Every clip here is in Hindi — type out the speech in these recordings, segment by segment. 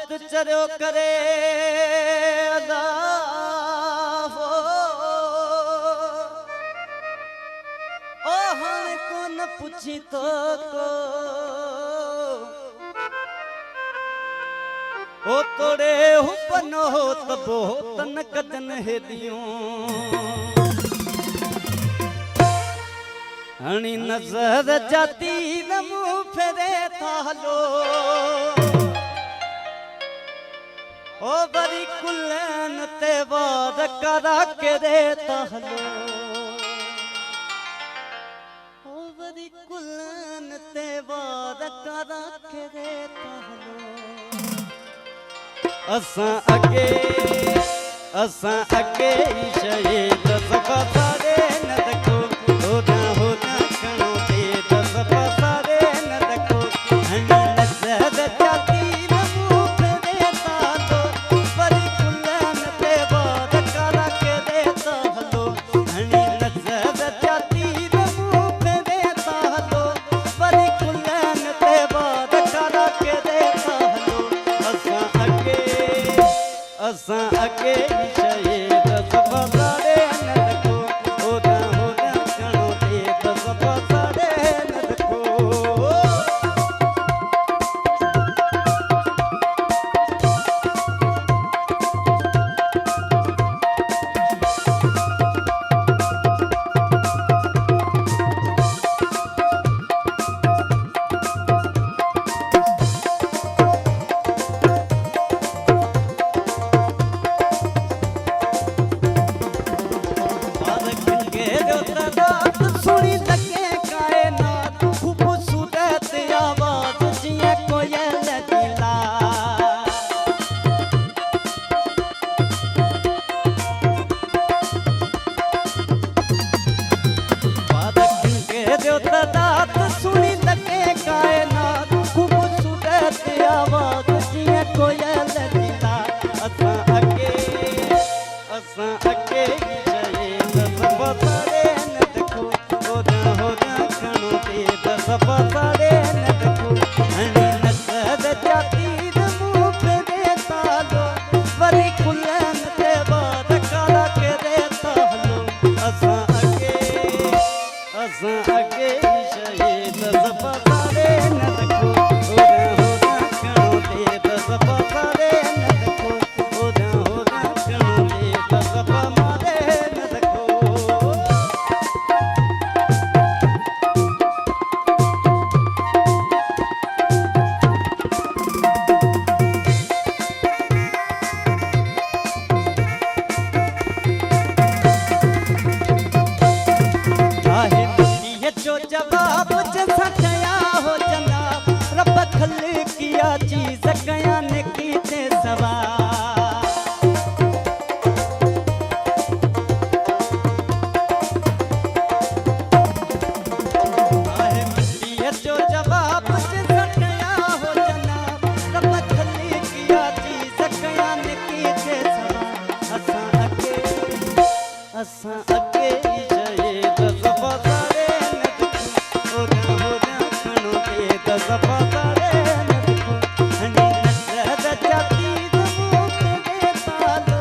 चित चरियो करे ओ हण कोन पुछी तो को ओ तोड़े हुपनो तबो तन कदन हेदियों हणी नजर जाती नमू फेरे थालो ओ बरी कुलन ते वाद करा के रे थालो ओ बरी कुलन ते वाद करा के रे थालो असां अगे शहीद सभा सारे न देखो होना होना कणो दे सभा सारे न देखो हनी नजर जाती नमू फेरे तालो बरी कुलन ते वाद करा के दे तालो हनी नजर जाती नमू फेरे तालो बरी कुलन ते वाद करा के दे तालो असां अगे शहीद सभा सारे न देखो होना होना कणो दे सभा सारे न देखो दात सुनी लगे कायनात खूबसूरत आवाज जिए कोयल दिला असां अगे शहीद सभा सारे न देखो होना होना कणो दे सभा सारे न देखो हनी नजर जाती नमू फेरे तालो वरी कुलन ते वाद करा के दे तालो असां अगे शहीद सभा सारे न देखो होना होना कणो दे सभा सारे न देखो होना होना कणो दे सभा मारे न देखो जो जवाब जैसा कया हो जनाब रब खल किया चीज कया ने कीते सवार जो जवाब जैसा कया हो जनाब रब खल किया चीज कया ने कीते सवार असां अगे शहीद सभा सारे सभा सारे न देखो हनी नजर जाती नमू फेरे तालो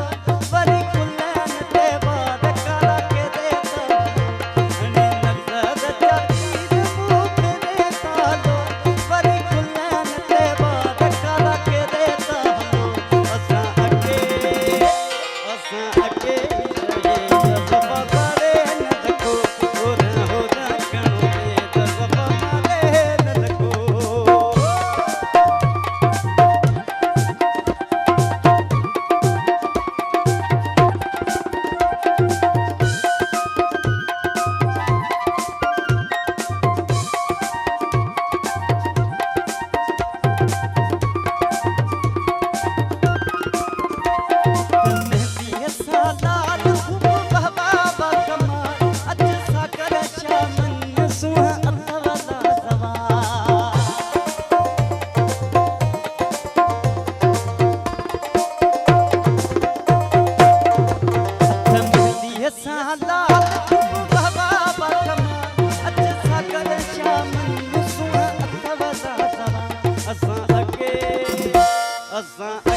बरी कुलन ते वाद करा के दे हनी नजर जाती नमू फेरे तालो बरी कुलन ते वाद करा के दे असां अगे शहीद सभा असां